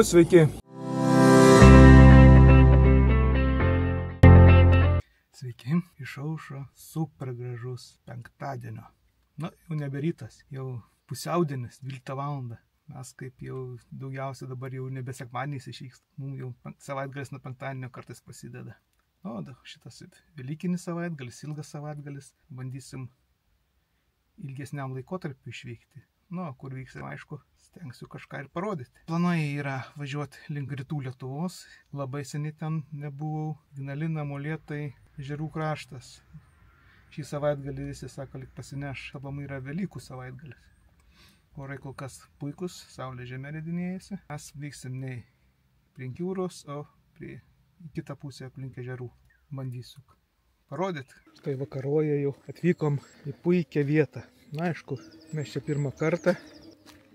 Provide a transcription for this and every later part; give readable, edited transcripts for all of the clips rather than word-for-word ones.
Sveiki. Sveiki. Išaušo super gražus penktadienio. Jau nebe rytas, jau pusiaudienis, 12 valandą. Mes kaip jau daugiausia dabar jau nebe sekmadieniais išvykstam. Mums jau savaitgalis nuo penktadienio kartais prasideda. Šitas velykinis savaitgalis, ilgas savaitgalis. Bandysim ilgesniam laikotarpiu išvykti. Kur vyksim, aišku, stengsiu kažką ir parodyti. Planuoja yra važiuoti link rytų Lietuvos. Labai seniai ten nebuvau. Ignalina, Molėtai, Ežerų kraštas. Šį savaitgalį visi sako, lyg pasineš. Aplamai yra Velykų savaitgalis. Orai kol kas puikus, saulė žemė ridinėjasi. Mes vyksim ne prie jūros, o į kitą pusę aplink ežerų. Bandysiu parodyti. Štai vakaroje jau atvykom į puikią vietą. Aišku, mes čia pirmą kartą.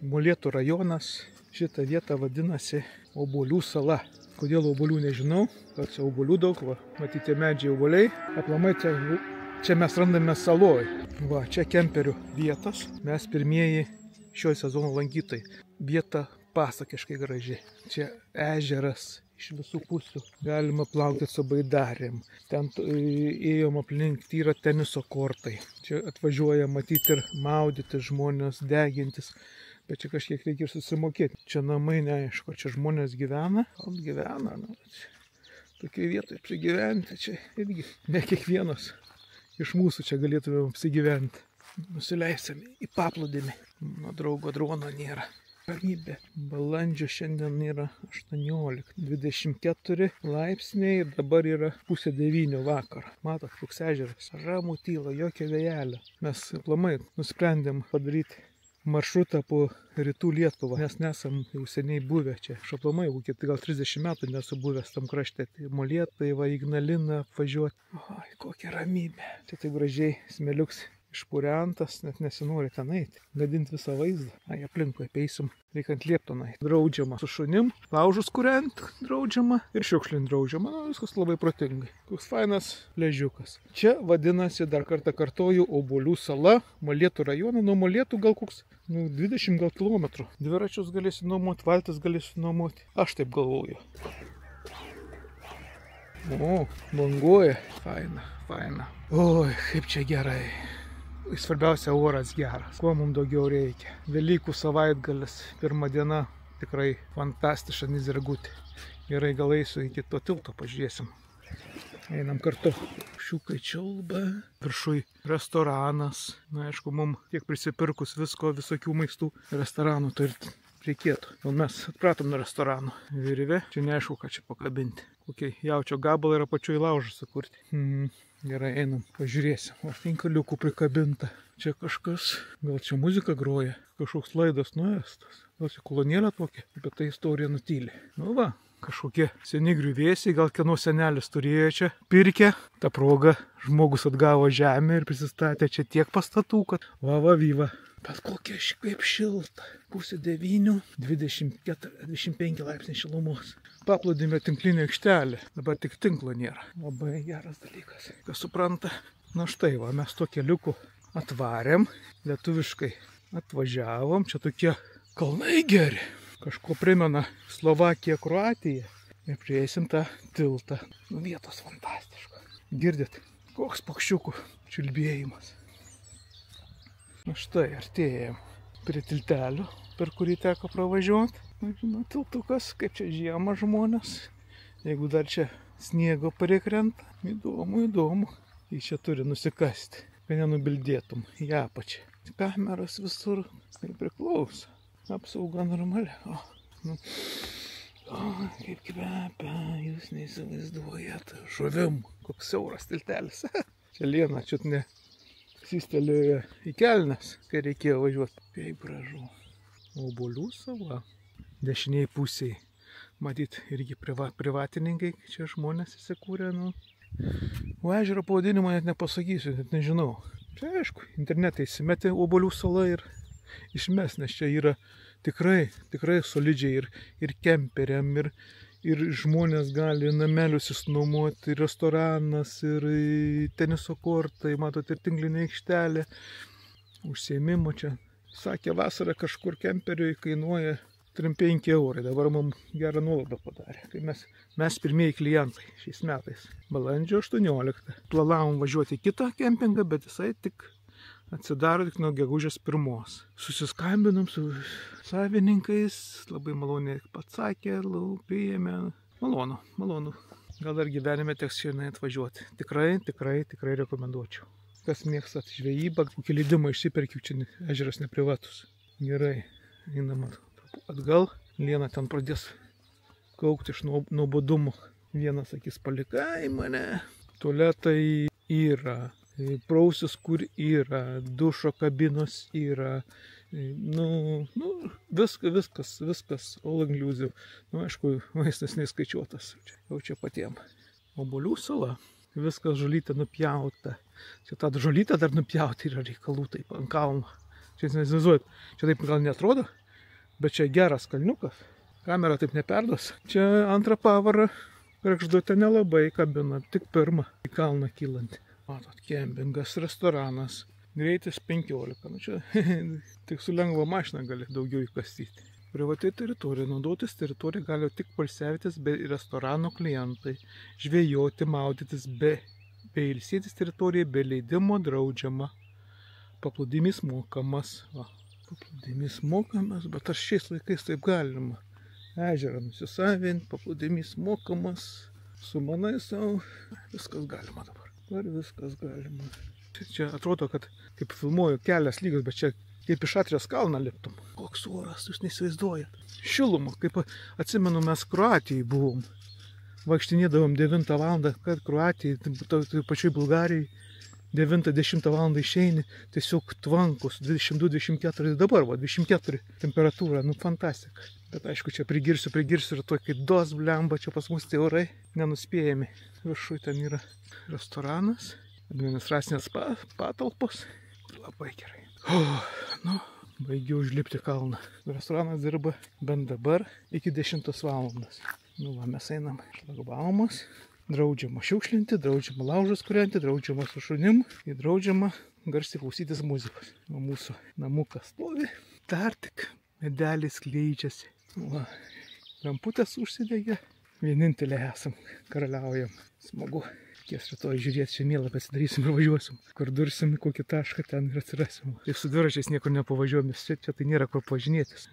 Molėtų rajonas. Šitą vietą vadinasi Obuolių sala. Kodėl obuolių nežinau, kad čia obuolių daug, matyti medžiai obuoliai. Aplamai čia mes randame saloj. Čia kemperių vietos. Mes pirmieji šio sezono lankytojai. Vieta pasakiškai graži. Čia ežeras iš visų pusių. Galima plaukti su baidarėm. Ten ėjom aplink, yra teniso kortai. Čia atvažiuoja matyti ir maudyti žmonės, degintis. Bet čia kažkiek reikia ir susimokėti. Čia namai neaišku, čia žmonės gyvena. Gyvena. Tokiai vietoje apsigyventi. Čia irgi ne kiekvienas iš mūsų čia galėtume apsigyventi. Nusileisim į paplūdimį. Nuo draugo drono nėra. Ramybė. Balandžio šiandien yra 18, 24 laipsniai ir dabar yra 8:30 vakaro. Matot, koks ežeras. Ramų tyla, jokio vėjelio. Mes aplamai nusprendėm padaryti maršrutą po rytų Lietuvą, nes nesam jau seniai buvę čia. Aš aplamai jau gal 30 metų nesu buvęs tam krašte. Tai Molėtai, Ignalina apvažiuoti. Kokia ramybė. Čia taip gražiai smėliuks išpurentas, net nesinori ten eiti. Gadinti visą vaizdą. Aplinkui apeisim. Reikia ant liepto nueiti. Draudžiama su šunim, laužus kuriant draudžiama ir šiukšlint draudžiama. Viskas labai protingai. Koks fainas ležiukas. Čia vadinasi, dar kartą kartoju, Obuolių sala, Molėtų rajoną. Nuo Molėtų gal koks 20 gal kilometrų. Dviračius galėsi nuomoti, valtis galėsi nuomoti. Aš taip galvoju. Banguoja. Faina. Oi, kaip čia gerai. Svarbiausia, oras geras. Ko mums daugiau reikia? Velykų savaitgalis, pirma diena, tikrai fantastiška Nizergutė. Gerai, gal eisiu iki to tilto, pažiūrėsim. Einam kartu. Šiukai čiulba. Viršui restoranas. Aišku, mums tiek prisipirkus visko, visokių maistų restoranų turėti reikėtų. Mes atpratom nuo restoranų. Virvė. Čia neaišku, ką čia pakabinti. Kokie jaučio gabalą yra pačioj laužą sukurti. Gerai, einam, pažiūrėsim. Tinkaliukų prikabinta. Čia kažkas, gal čia muzika groja, kažkoks laidas nuėstas. Gal čia kolonėlė tokia, apie tai istorija nutylė. Kažkokie seni griuvėsiai, gal kieno senelis turėjo čia pirkę. Ta proga žmogus atgavo žemę ir prisistatė čia tiek pastatų, kad vyva. Bet kokia kaip šilta. 8:30, 25 laipsniai šilumos. Paplūdimio tinklinė aikštelė. Dabar tik tinklo nėra. Labai geras dalykas. Kas supranta? Štai mes tuo keliuku atvarėm. Lietuviškai atvažiavom. Čia tokie kalnai geri. Kažko primena Slovakiją, Kroatiją. Ir prieisim tą tiltą. Vietos fantastiškos. Girdit, koks paukščiukų čiulbėjimas. Štai artėjom prie tiltelio, per kurį teko pravažiuoti. Tiltukas, kaip čia žiemą žmonės. Jeigu dar čia sniego prikrenta, įdomu. Jį čia turi nusikasti, kad nenubildėtum į apačią. Kameros visur priklauso. Apsauga normali. Kaip kvepia, jūs neįsivaizduojate. Žuvim, koks siauras tiltelis. Čia Liena čiut ne sistelėjo į kelnes, kai reikėjo važiuoti. Kaip gražu. Obuolių sala. Dešiniai pusiai. Matyt, irgi privatininkai čia žmonės įsikūrė. O ežero pavadinimo net nepasakysiu, net nežinau. Čia aišku, internete įsimetė Obuolių sala ir išmes, nes čia yra tikrai solidžiai ir kemperiam, ir žmonės gali namelius išnuomoti, ir restoranas, ir teniso kortai, matot, ir tinklinė aikštelė, užsiėmimo čia. Sakė, vasarą kažkur kemperiui kainuoja 5 eurai, dabar mums gerą nuolaidą padarė. Tai mes pirmieji klientai šiais metais. Balandžio 18. Planavom važiuoti į kitą kempingą, bet jisai tik atsidaro tik nuo gegužės 1. Susiskambinom su savininkais, labai maloniai atsakė, priėmė. Malonu. Gal dar gyvenime teks šiandien atvažiuoti. Tikrai rekomenduočiau. Kas mėgsta žvejybą, kokį leidimą išsiperkiu, čia ežeras neprivatus. Gerai, einam atgal. Liena ten pradės kaukti iš nuobodumo. Vienas sakys, palikai mane. Tualetai yra, prausis kur yra, dušo kabinos yra. Viskas all inclusive. Aišku, vaistas neįskaičiuotas. Jau čia patiem. Obuolių sala. Viskas žolytė nupjauta. Čia tą žolytę dar nupjauta yra reikalų taip ant kalno. Čia neįsivaizduojat. Čia taip gal neatrodo, bet čia geras kalniukas. Kamera taip neperduos. Čia antrą pavarą kregždutė nelabai kabina, tik pirmą į kalną kylanti. Matot, kempingas, restoranas. Greitis 15. Čia tik su lengva mašina gali daugiau įkastyti. Privati teritorija. Naudotis teritoriją gali tik poilsiavietės bei restorano klientai. Žvejoti, maudytis bei ilsėtis teritoriją be leidimo draudžiama. Paplūdimys mokamas. Paplūdimys mokamas, bet ar šiais laikais taip galima? Ežerą nusisavinti, paplūdimys mokamas. Sumanai savo. Viskas galima dabar. Viskas galima. Čia atrodo, kad kaip filmuoju kelias lygus, bet čia kaip iš Atrijos kalną liptum. Koks oras, jūs neįsivaizduojat. Šiluma, kaip atsimenu, mes Kroatijai buvom. Vaikštinėdavom 9 valandą, kad Kroatijai, tai pačioj Bulgarijai, 9-10 valandą išeini, tiesiog tvankus, 22-24, dabar 24 temperatūra, fantastika. Bet aišku, čia prigirsiu ir to kaip dos blemba, čia pas mus tie orai nenuspėjami. Viršui ten yra restoranas, administracinės patalpos. Labai gerai. Baigiau užlipti kalną. Restoranas dirba bent dabar iki 10 valandos. Mes einam šlagbaumas. Draudžiama šiukšlinti, draudžiama laužas kūrenti, draudžiama su šunim ir draudžiama garsiai klausytis muzikos. Mūsų namukas stovi. Dar tik medelis kleičiasi. Ramputės užsidegė. Vienintelė esam, karaliaujam. Smagu. Ties rytoj žiūrėti žemėlapį atsidarysim ir važiuosim. Kur dursim į kokį tašką, ten ir atsirasim. Ir su dviračiais niekur nepavažiuojam, nes čia tai nėra kur pažinėtis.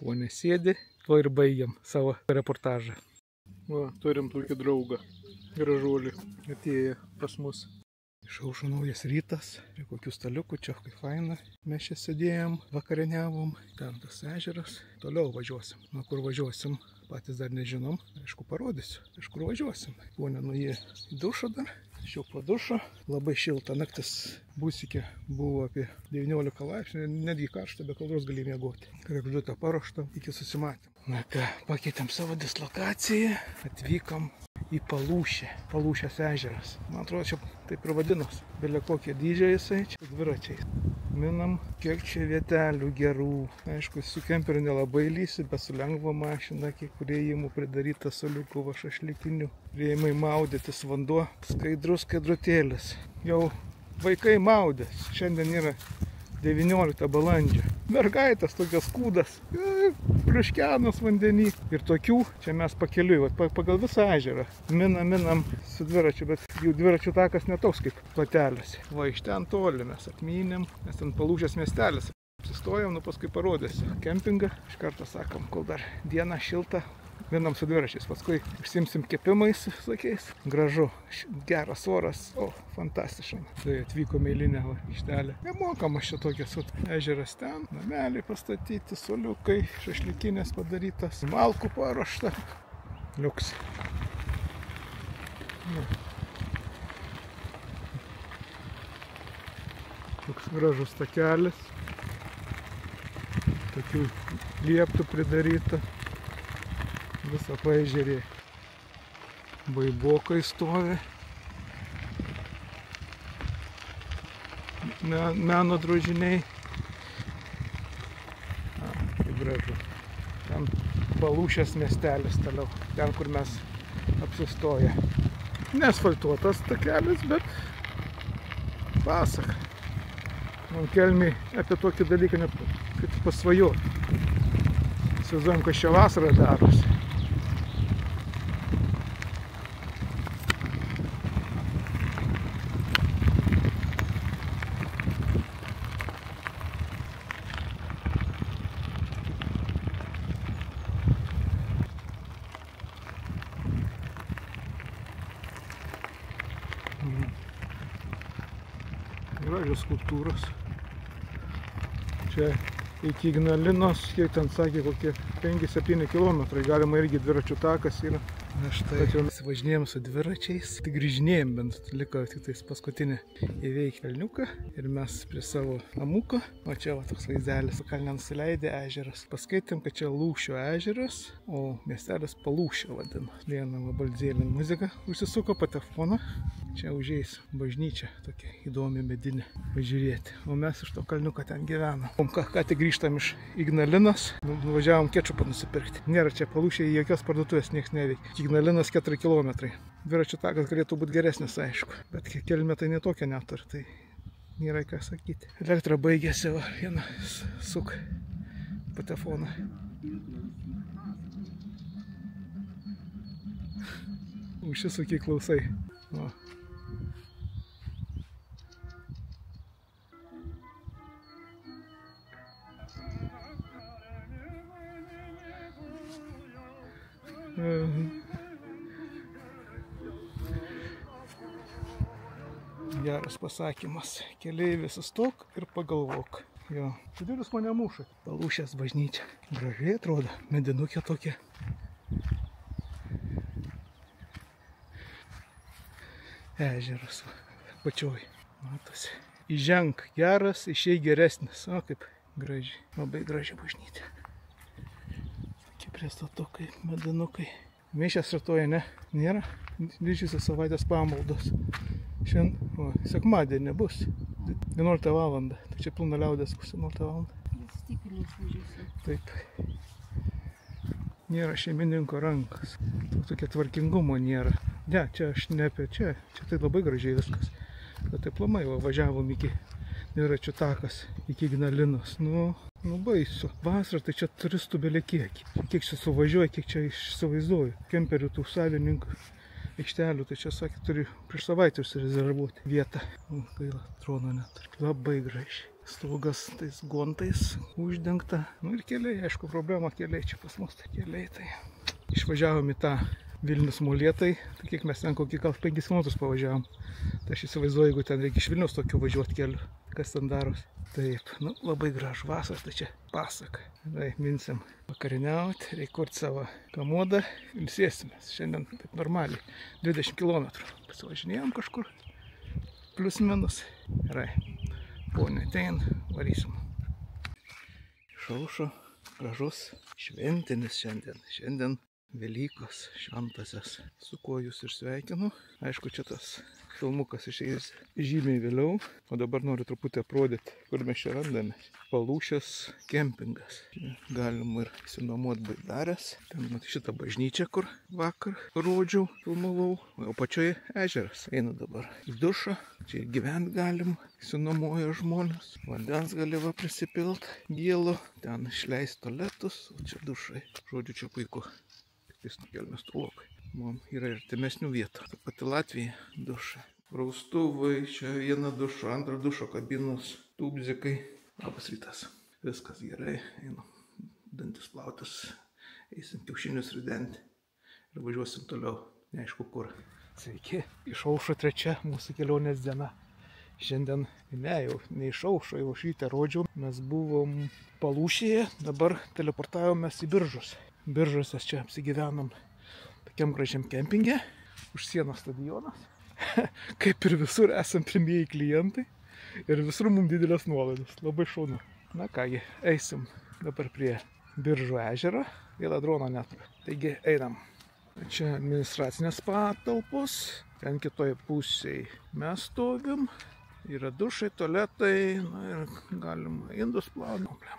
Ponė sėdi, to ir baigiam savo reportažą. Turim tokį draugą, gražuolį, atėjo pas mus. Išaušo naujas rytas, prie kokių staliukų, čia kaip faina. Mes čia sėdėjom, vakarieniavom, ten tas ežeras. Toliau važiuosim. Kur važiuosim? Patys dar nežinom, aišku parodysiu, kur važiuosim. Ponė nuėjo į dušą dar, aš jau po dušo, labai šilta, naktis Būsikė buvo apie 19 laipsnių, netgi karšta, be kalbos gali miegoti. Kregždutė paruošta, iki susimatymų. Pakeitėm savo dislokaciją, atvykom į Palūšę, Palūšės ežeras. Man atrodo, čia taip ir vadinos, belia kokie dydžiai jisai, čia dviračiai. Minam, kiek čia vietelių gerų. Aišku, su kemperiu nelabai lysi, bet su lengva mašina, kiek priėjimų pridaryta soliukų šašlikinių. Priėjimai maudytis, vanduo skaidrutėlis. Jau vaikai maudės, šiandien yra 19 balandžio. Mergaitės tokias kūdas, pliuškenas vandenį. Ir tokių, čia mes pakeliui, pagal visą ežerą. Minam su dviračiu, bet jų dviračių takas netoks kaip platelės. Iš ten toli mes atmynėm, nes ten Palūšės miestelis. Apsistojom, paskui parodėsiu kempingą. Iš karto sakom, kol dar diena šilta, minam su dviračiais. Paskui užsimsim kepimais, sakiais. Gražu, geras oras, fantastiška. Tai atvykome į eilinę aikštelę. Nemokamas čia tokias ežeras ten, nameliai pastatyti, soliukai, šašlikinės padarytas, malkų paruošta. Liuks. Toks gražus takelis. Tokių lieptų pridaryta. Visą paežerį. Baibokai stovi. Meno drožiniai. Kaip gražu. Ten Palūšės miestelis toliau. Ten, kur mes apsistoję. Neasfaltuotas takelis, bet pasaka. Man kelmiai apie tokį dalyką net pasvajoti. Įsivaizduojam, kas čia vasarą darosi. Gražios skulptūros. Čia iki Ignalinos, kiek ten sakė, kokie 5-7 kilometrai. Galima irgi dviračių takas yra. Na štai, važinėjom su dviračiais. Tik grįžinėjom, bent liko tik tais paskutinį įveikti Kalniuką. Ir mes prie savo namuko. O čia va toks vaizdelis. Kalne nusileidė ežeras. Paskaitėm, kad čia Lūšio ežeras, o miestelis Palūšio vadina. Viena Baldzėlė muzika užsisuko patefoną. Čia užeis bažnyčia, tokia įdomi medinė, pažiūrėti. O mes iš to Kalniuko ten gyvenam. Ką tik grįžtam iš Ignalinos, nuvažiavom kečupą nusipirkti. Nėra čia Palūšėje jokios parduotuvės, nieks neveikia. Ignalinos 4 kilometrai. Dviračių takas galėtų būti geresnis, aišku. Bet kelimetai netokia neturi, tai nėra ką sakyti. Elektra baigėsi, va, vieną suk patefoną. Užsisukiai klausai. O. Geras pasakymas. Keleivis sustok ir pagalvok. Jo. Kodėl jūs mane mušat? Palūšės bažnyčia. Gražiai atrodo. Medinukė tokia. Ežeras pačioj. Matosi. Įženk geras, išėjai geresnis. O kaip gražiai. Labai gražiai bažnytė. Tokie priestatukai, medinukai. Mišias rytoj, ne? Nėra? Didžiosios savaitės pamaldos. Šiandien, sekmadienį bus. 11 valandą. Tai čia pilna liaudės bus 11 valandą. Taip. Nėra šeimininko rankas. Tokia tvarkingumo nėra. Ne, čia aš ne apie čia. Čia tai labai gražiai viskas. Bet taip plamai važiavom iki dviračių takas, iki Ignalinos. Nu baisu. Vasarą tai čia turistų bele kiek. Kiek čia suvažiuoja, kiek čia išsivaizduoju. Kemperių tų savininkų aikštelių. Tai čia, sakė, turi prieš savaitę užsirezervuoti vietą. Gaila, trono neturi. Labai gražiai. Stogas tais gontais uždengta. Nu ir keliai, aišku, problema keliai čia pas mus. Tai keliai, tai išvažiavom į tą Vilnius Molėtai, tai kiek mes ten kokį gal 5 km pavažiavom. Tai aš įsivaizduoju, jeigu ten reikia iš Vilnius tokiu važiuoti keliu, kas ten daros. Taip, nu labai gražu vasaras, tai čia pasaka. Tai minsim vakariniauti, reikia kurti savo kamodą, ilsėsimės. Šiandien taip normaliai, 20 km pasivažinėjom kažkur, plius minus. Gerai, ponė atein, varysim. Išaušo, gražus, šventinis šiandien. Velykos šventasias, su kuo jūs ir sveikinu. Aišku, čia tas filmukas išeis žymiai vėliau, o dabar noriu truputį aprodyti, kur mes čia randame. Palūšės kempingas. Čia galima ir išsinuomoti baidarės. Ten šitą bažnyčią, kur vakar rodžiau, filmavau, o pačioje ežeras. Einu dabar į dušą, čia gyventi galim, išsinuomoja žmonės. Vandens gali va prisipilt, gėlo, ten išleisti tualetus, o čia dušai. Žodžiu, čia puiku. Jis nukelmės tolokai. Mum yra ir artimesnių vietų. Ta pati Latvija duša. Praustuvai, čia viena duša, antra dušo kabinos, tūbzikai. Labas rytas. Viskas gerai. Einam dantis plautis. Eisim kiaušinius ridenti. Ir važiuosim toliau. Neaišku kur. Sveiki. Išaušo 3 mūsų kelionės diena. Šiandien jau neišaušo, jau šitą rodžiau. Mes buvom Palūšėje, dabar teleportavomės į Biržus. Biržuose čia apsigyvenom tokiam gražiam kempinge, už sienos stadionas. Kaip ir visur esam pirmieji klientai ir visur mums didelės nuolaidos, labai šaunu. Na kągi, eisim dabar prie Biržų ežero, vėlą drono neturiu. Taigi einam. Čia administracinės patalpos, ten kitoje pusėje mes stovim, yra dušai, tualetai, na ir galima indus plauti.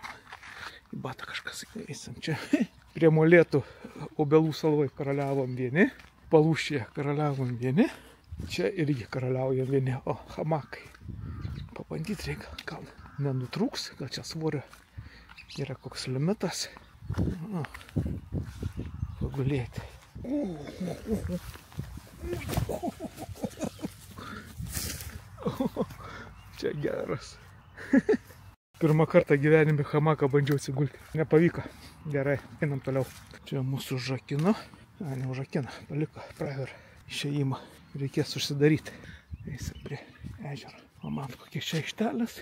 Į batą kažkas eisim čia. Prie Molėtų obelų salvoj karaliavom vieni, Palūšėje karaliavom vieni, čia irgi karaliaujam vieni, o hamakai. Pabandyti reikia, gal nenutrūks, gal čia svorio yra koks limitas. Pagulėti. Čia geras. Pirmą kartą gyvenime hamaką bandžiau atsigulti. Nepavyko. Gerai, einam toliau. Čia mūsų užrakino. Ne užrakino, paliko, praver išėjimą. Reikės užsidaryti. Eisim prie ežero. O man kokie čia aikštelės.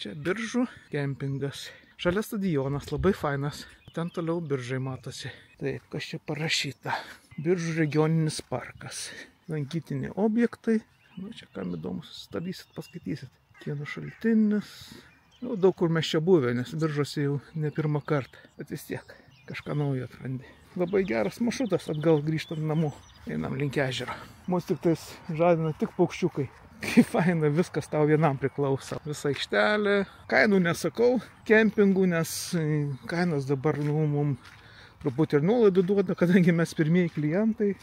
Čia Biržų kempingas. Šalia stadionas, labai fainas. Ten toliau Biržai matosi. Taip, kas čia parašyta. Biržų regioninis parkas. Lankytiniai objektai. Nu, čia kam įdomu, sustabdysit, paskaitysit. Kieno šaltinis. Nu, daug kur mes čia buvę, nes Biržose jau ne pirmą kartą. Bet vis tiek, kažką naujo atrandi. Labai geras maršrutas atgal grįžtant namo. Einam link ežero. Mūsų tik tais žadina tik paukščiukai. Kaip faina, viskas tau vienam priklauso. Visa aikštelė. Kainų nesakau, kempingų, nes kainos dabar mums truputį ir nuolaidų duoda, kadangi mes pirmieji klientai.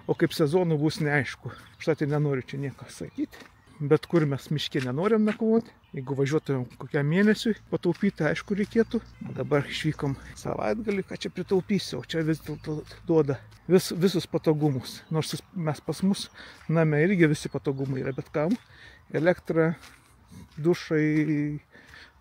O kaip sezonų bus neaišku. Štai nenoriu čia nieko sakyti. Bet kur mes miške nenorim nakvoti. Jeigu važiuotumėm kokiam mėnesiui pataupyti, aišku, reikėtų. Dabar išvykom savaitgalį, ką čia pritaupysiu. O čia vis dėlto duoda visus patogumus. Nors mes pas mus name irgi visi patogumai yra, bet kam. Elektra, dušai,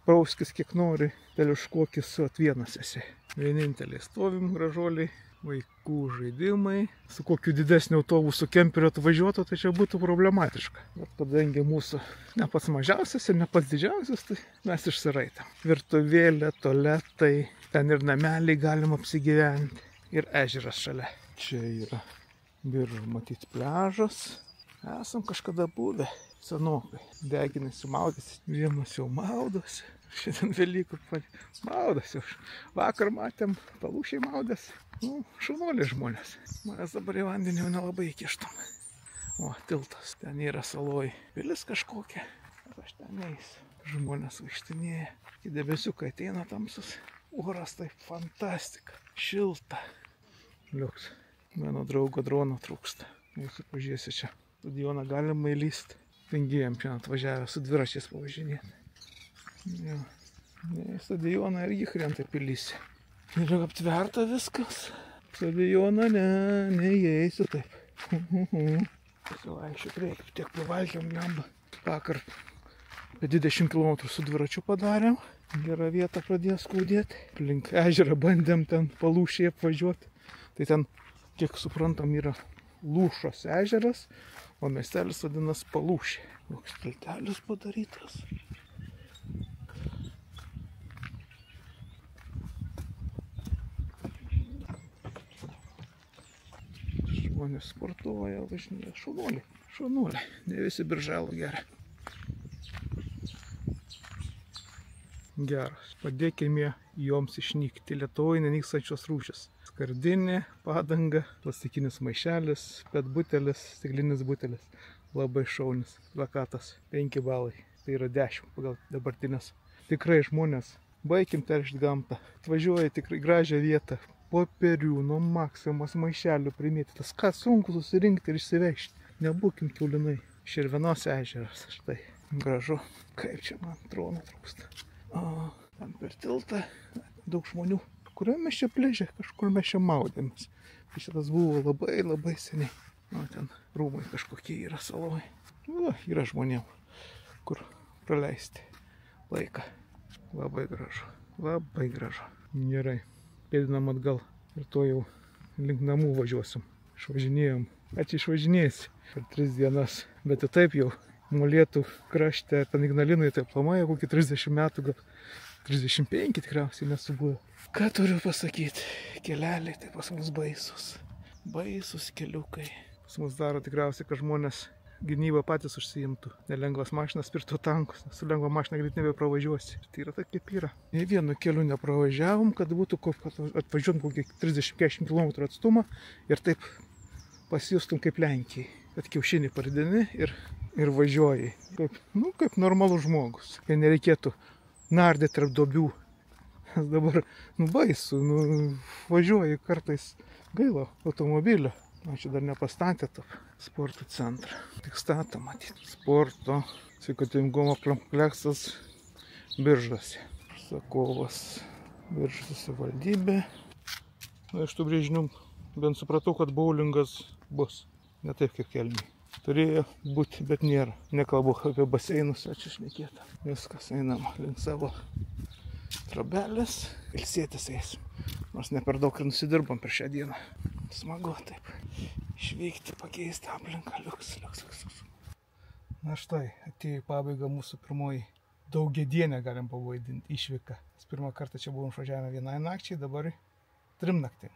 prauskis kiek nori, teliškokis vat vienas esi. Vieninteliai stovim gražuoliai. Vaikų žaidimai. Su kokiu didesniu autobusu kemperiu atvažiuotų, tai čia būtų problematiška. Bet kadangi mūsų ne pats mažiausias ir ne pats didžiausias, tai mes išsiraitam. Virtuvėlė, tualetai, ten ir nameliai galim apsigyventi. Ir ežeras šalia. Čia yra Biržų matyti pliažas. Esam kažkada buvę senokai. Deginasi maudėsi. Vienas jau maudosi. Šiandien Velykų maudosi. Vakar matėm, palūšiai maudėsi. Nu, šaunuoliai žmonės. Manęs dabar į vandenį jau nelabai įkištam. O, tiltas. Ten yra saloj. Pilis kažkokia. Aš ten neįsiu. Žmonės vaikštinėja. Į debesiuką ateina tamsus. Oras taip fantastika. Šilta. Liuks. Mano draugo drono trūksta. Jūsų pažiūrėsiu čia. Stadioną galima įlysti. Pingėjom čia atvažiavę su dviračiais pavažinėti. Jo. Ne, stadioną irgi krenta pilysi. Yra aptverta viskas. Stadioną neįeisiu taip. Pasivaikščiot reikia. Tiek privalkiam lembą. Vakar apie 20 km su dviračiu padarėm. Gerą vietą pradėjo skaudėti. Link ežerą bandėm ten palūšiai apvažiuoti. Tai ten, kiek suprantam, yra Lūšos ežeras, o miestelis vadinas Palūšė. Koks tiltelis padarytas. Žmonės sportuoja, važinėja. Šaunuoliai. Šaunuoliai. Ne visi birželų geria. Geras. Padėkime joms išnykti. Lietuvoje nenykstančios rūšis. Skardinė, padanga, plastikinis maišelis, pet butelis, stiklinis butelis. Labai šaunis. Plakatas. 5 balai. Tai yra 10 pagal dabartinės. Tikrai žmonės. Baikim teršti gamtą. Atvažiuoja tikrai gražią vietą. Popierių, nuo Maksimos maišelių primėtytas. Ką sunku susirinkti ir išsivežti. Nebūkim kiaulinai. Širvenos ežeras. Štai. Gražu. Kaip čia man drono trūksta. O, ten per tiltą. Daug žmonių. Kurioje mes čia pliaže? Kažkur mes čia maudėmės. Šitas buvo labai seniai. O, ten rūmai kažkokie yra saloj. O, yra žmonėm, kur praleisti laiką. Labai gražu. Labai gražu. Gerai. Pėdinam atgal ir to jau link namų važiuosim. Išvažinėjom. Ačiū išvažinėsi per 3 dienas. Bet taip jau Molėtų krašte, ten Ignalinai taip planuoja kokį 30 metų, gal 35 tikriausiai nesu buvę. Ką turiu pasakyti? Keleliai tai pas mus baisus. Baisus keliukai. Pas mus daro tikriausiai, kad žmonės gynybą patys užsiimtų. Nelengvas mašinas pirktų tankus, su lengva mašina greit nebepravažiuosi. Tai yra taip kaip yra. Nei vienu keliu nepravažiavom, kad būtų atvažiuom kokį 30-40 km atstumą ir taip pasijustum kaip Lenkijai. Kad kiaušinį pardini ir važiuoji. Kaip normalus žmogus. Kai nereikėtų nardyti tarp duobių. Nes dabar baisu, važiuoji kartais gaila automobilio. Čia dar nepastatė top sporto centrą. Tik statą matyti. Sporto sveikatingumo kompleksas Biržuose. Užsakovas Biržų savivaldybė. Na, iš tų brėžinių bent supratau, kad boulingas bus. Ne taip kaip Kelmėje. Turėjo būti, bet nėra. Nekalbu apie baseinus, čia šnekėta. Viskas, einam link savo trobelės. Ilsėtis eisim. Nors ne per daug ir nusidirbom per šią dieną. Smagu taip. Išvykti, pakeisti aplinką. Liuks. Na štai, atėjo į pabaigą mūsų pirmoji daugiadienė, galim pavadinti, išvyka. Pirmą kartą čia buvom išvažiavę vienai nakčiai, dabar 3 naktim.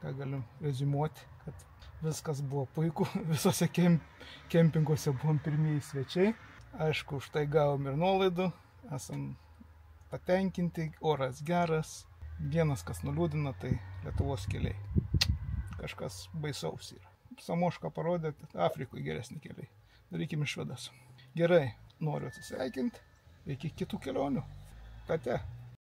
Ką galim reziumuoti, kad viskas buvo puiku, visose kempinguose buvom pirmieji svečiai. Aišku, už tai gavom ir nuolaidų, esam patenkinti, oras geras. Vienas, kas nuliūdina, tai Lietuvos keliai. Kažkas baisaus yra. Samošką parodė, Afrikoje geresni keliai. Darykim išvadas. Gerai, noriu atsisveikinti. Iki kitų kelionių. Tate.